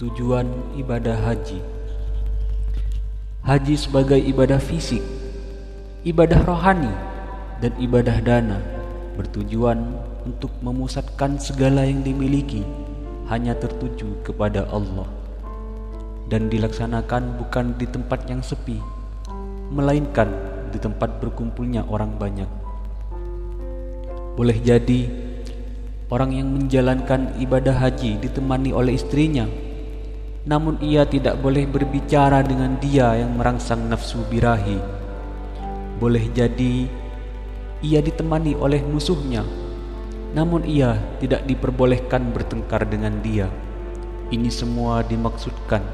Tujuan ibadah haji. Haji sebagai ibadah fisik, ibadah rohani, dan ibadah dana bertujuan untuk memusatkan segala yang dimiliki hanya tertuju kepada Allah dan dilaksanakan bukan di tempat yang sepi, melainkan di tempat berkumpulnya orang banyak. Boleh jadi orang yang menjalankan ibadah haji ditemani oleh istrinya, namun ia tidak boleh berbicara dengan dia yang merangsang nafsu birahi. Boleh jadi ia ditemani oleh musuhnya, namun ia tidak diperbolehkan bertengkar dengan dia. Ini semua dimaksudkan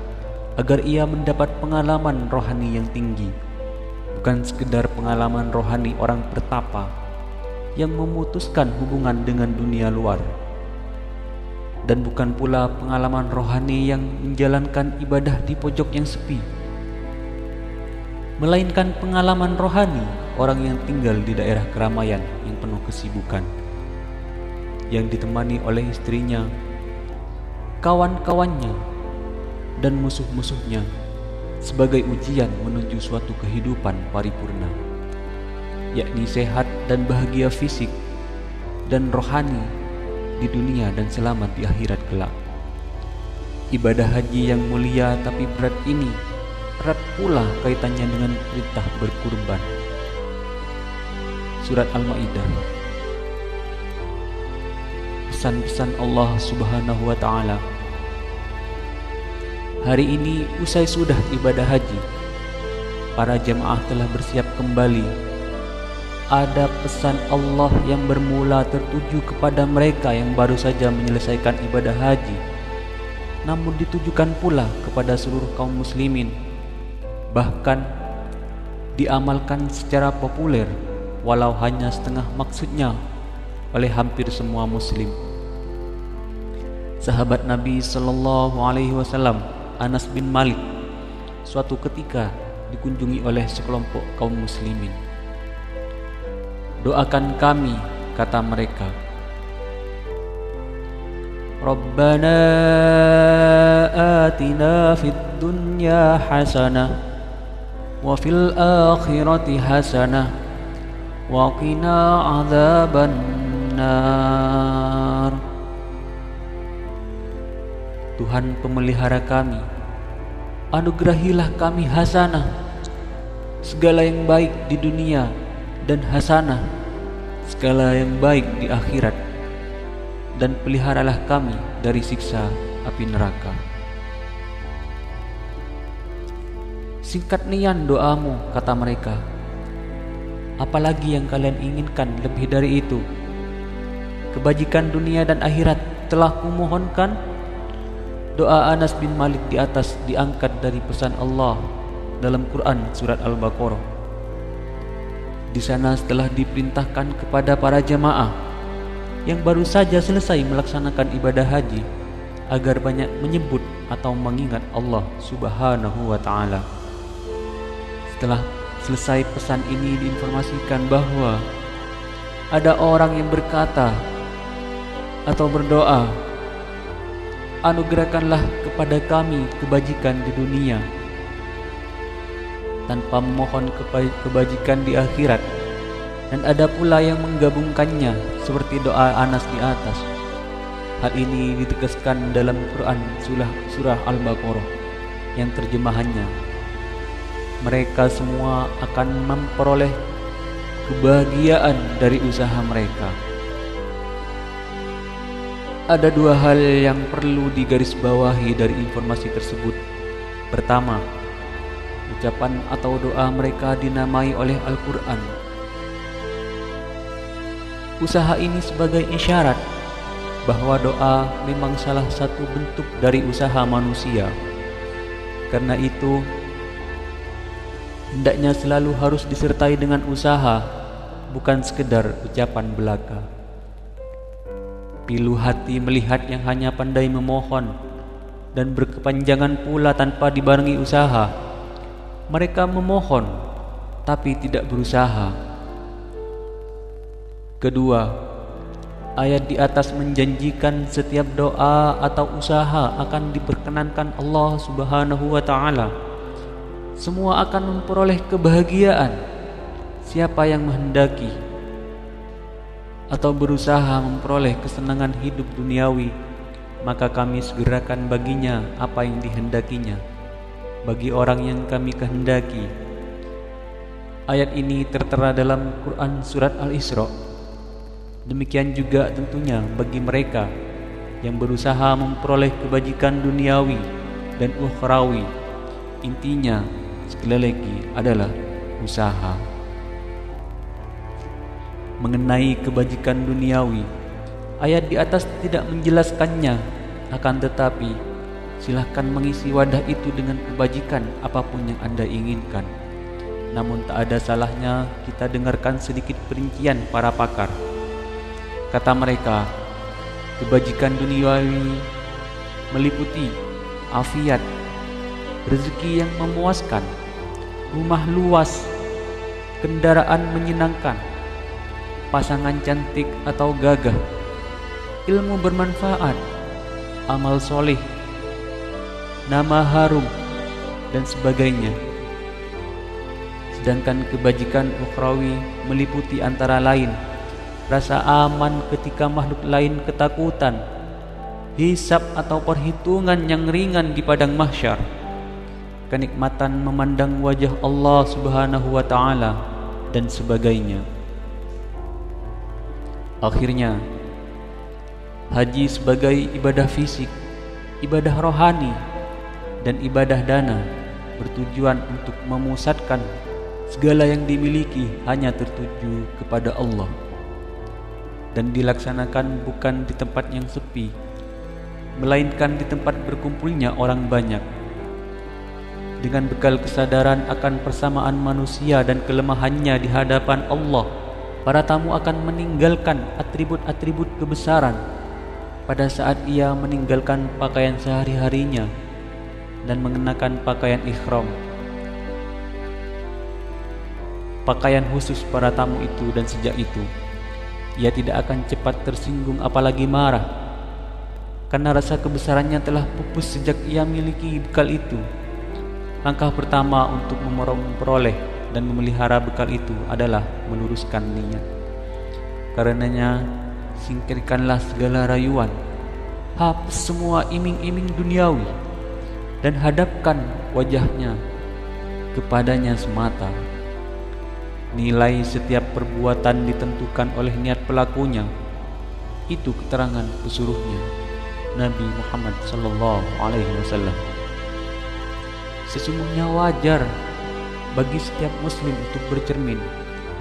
agar ia mendapat pengalaman rohani yang tinggi, bukan sekedar pengalaman rohani orang bertapa yang memutuskan hubungan dengan dunia luar, dan bukan pula pengalaman rohani yang menjalankan ibadah di pojok yang sepi, melainkan pengalaman rohani orang yang tinggal di daerah keramaian yang penuh kesibukan, yang ditemani oleh istrinya, kawan-kawannya, dan musuh-musuhnya sebagai ujian menuju suatu kehidupan paripurna, yakni sehat dan bahagia fisik dan rohani di dunia dan selamat di akhirat kelak. Ibadah haji yang mulia tapi berat ini erat pula kaitannya dengan perintah berkurban. Surat Al-Maidah. Pesan-pesan Allah Subhanahu wa Ta'ala. Hari ini usai sudah ibadah haji, para jemaah telah bersiap kembali. Ada pesan Allah yang bermula tertuju kepada mereka yang baru saja menyelesaikan ibadah haji, namun ditujukan pula kepada seluruh kaum muslimin, bahkan diamalkan secara populer walau hanya setengah maksudnya oleh hampir semua muslim. Sahabat Nabi SAW, Anas bin Malik, suatu ketika dikunjungi oleh sekelompok kaum muslimin. Doakan kami, kata mereka. Rabbana atina fid dunya hasanah wa fil akhirati hasanah wa qina adzaban nar. Tuhan pemelihara kami, anugerahilah kami hasanah, segala yang baik di dunia, dan hasanah, segala yang baik di akhirat, dan peliharalah kami dari siksa api neraka. Singkat nian doamu, kata mereka. Apalagi yang kalian inginkan lebih dari itu? Kebajikan dunia dan akhirat telah kumohonkan. Doa Anas bin Malik di atas diangkat dari pesan Allah dalam Quran surat Al-Baqarah. Di sana setelah diperintahkan kepada para jemaah yang baru saja selesai melaksanakan ibadah haji agar banyak menyebut atau mengingat Allah Subhanahu wa Ta'ala. Setelah selesai pesan ini diinformasikan bahwa ada orang yang berkata atau berdoa, anugerahkanlah kepada kami kebajikan di dunia tanpa memohon kebajikan di akhirat, dan ada pula yang menggabungkannya seperti doa Anas di atas. Hal ini ditegaskan dalam Quran surah Al-Baqarah yang terjemahannya, mereka semua akan memperoleh kebahagiaan dari usaha mereka. Ada dua hal yang perlu digarisbawahi dari informasi tersebut. Pertama, ucapan atau doa mereka dinamai oleh Al-Quran. Usaha ini sebagai isyarat bahwa doa memang salah satu bentuk dari usaha manusia. Karena itu, hendaknya selalu harus disertai dengan usaha, bukan sekedar ucapan belaka. Pilu hati melihat yang hanya pandai memohon dan berkepanjangan pula tanpa dibarengi usaha. Mereka memohon tapi tidak berusaha. Kedua, Ayat di atas menjanjikan setiap doa atau usaha akan diperkenankan Allah Subhanahu wa taala. Semua akan memperoleh kebahagiaan. Siapa yang menghendaki atau berusaha memperoleh kesenangan hidup duniawi, maka kami segerakan baginya apa yang dihendakinya. Bagi orang yang kami kehendaki. Ayat ini tertera dalam Quran Surat Al-Isra. Demikian juga tentunya bagi mereka yang berusaha memperoleh kebajikan duniawi dan ukhrawi. Intinya sekali lagi adalah usaha. Mengenai kebajikan duniawi, ayat di atas tidak menjelaskannya, akan tetapi silahkan mengisi wadah itu dengan kebajikan apapun yang Anda inginkan. Namun tak ada salahnya kita dengarkan sedikit perincian para pakar. Kata mereka, kebajikan duniawi meliputi afiat, rezeki yang memuaskan, rumah luas, kendaraan menyenangkan, pasangan cantik atau gagah, ilmu bermanfaat, amal soleh, nama harum, dan sebagainya. Sedangkan kebajikan ukhrawi meliputi antara lain rasa aman ketika makhluk lain ketakutan, hisab atau perhitungan yang ringan di padang mahsyar, kenikmatan memandang wajah Allah Subhanahu wa taala, dan sebagainya. Akhirnya, haji sebagai ibadah fisik, ibadah rohani, dan ibadah dana bertujuan untuk memusatkan segala yang dimiliki hanya tertuju kepada Allah, dan dilaksanakan bukan di tempat yang sepi, melainkan di tempat berkumpulnya orang banyak. Dengan bekal kesadaran akan persamaan manusia dan kelemahannya di hadapan Allah, para tamu akan meninggalkan atribut-atribut kebesaran pada saat ia meninggalkan pakaian sehari-harinya dan mengenakan pakaian ihram. Pakaian khusus para tamu itu, dan sejak itu ia tidak akan cepat tersinggung apalagi marah, karena rasa kebesarannya telah pupus sejak ia miliki bekal itu. Langkah pertama untuk memperoleh dan memelihara bekal itu adalah meluruskan niat. Karenanya, singkirkanlah segala rayuan, hapus semua iming-iming duniawi, dan hadapkan wajahnya kepadanya semata. Nilai setiap perbuatan ditentukan oleh niat pelakunya. Itu keterangan pesuruhnya Nabi Muhammad SAW. Sesungguhnya wajar bagi setiap muslim untuk bercermin,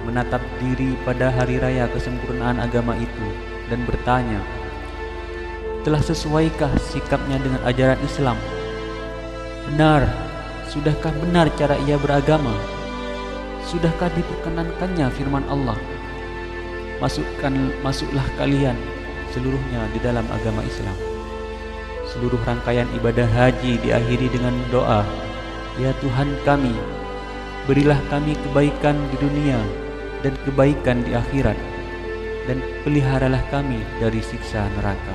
menatap diri pada hari raya kesempurnaan agama itu, dan bertanya, telah sesuaikah sikapnya dengan ajaran Islam? Benar, sudahkah benar cara ia beragama? Sudahkah diperkenankannya firman Allah? Masuklah kalian seluruhnya di dalam agama Islam. Seluruh rangkaian ibadah haji diakhiri dengan doa, ya Tuhan kami, berilah kami kebaikan di dunia dan kebaikan di akhirat, dan peliharalah kami dari siksa neraka.